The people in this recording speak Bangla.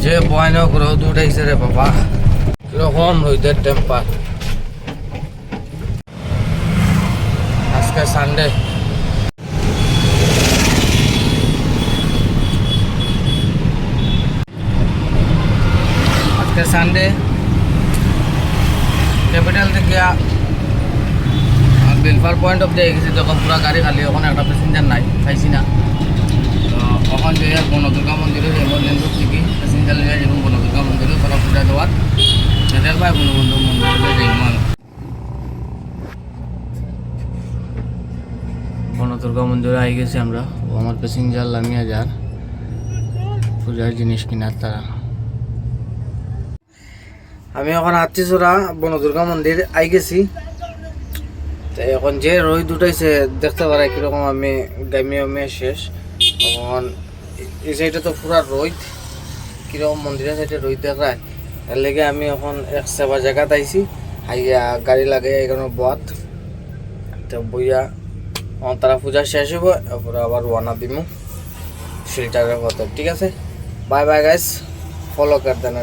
যে ভয়ানক রোদ উঠাইছে রে বাবা, কিরকম রোদের টেম্পার। আজকে সানডে, ক্যাপিটাল থেকে বেলফার পয়েন্ট অফ দিয়ে গেছি, তখন পুরা গাড়ি খালি, ওখানে একটা প্যাসেঞ্জার নাই, পাইছি না। তো ওখান যে বনদুর্গা মন্দিরের এমার্জেন্সি থেকে প্যাসেঞ্জার লিয়ে যেরকম বনদুর্গা মন্দিরে তারা পূজা দেওয়ার সেটার পায় বনবন্ধু মন্দিরে যাইমান। বনদুর্গা মন্দিরে আই গেছি আমরা, ও আমার প্যাসেঞ্জার লামিয়া যার পূজার জিনিস কিনার তারা। আমি এখন আত্মীয়রা বনদুর্গা মন্দির আই গেছি। তো এখন যে রোদ উঠাইছে দেখতে পারে কিরকম, আমি গামিয়ে শেষ। এখন এই সাইডে তো পুরা রোদ, কিরকম মন্দিরের সাইডে রোদ দেখায়, এর লেগে আমি এখন এক সেবা জায়গাত আইছি, আইয়া গাড়ি লাগাই এখানে বত। তো বইয়া তারা পূজা শেষ হইব, এরপরে আবার রওনা দিমু শিলচরের পথে। ঠিক আছে, বাই বাই গাইস, ফলো কর দেন।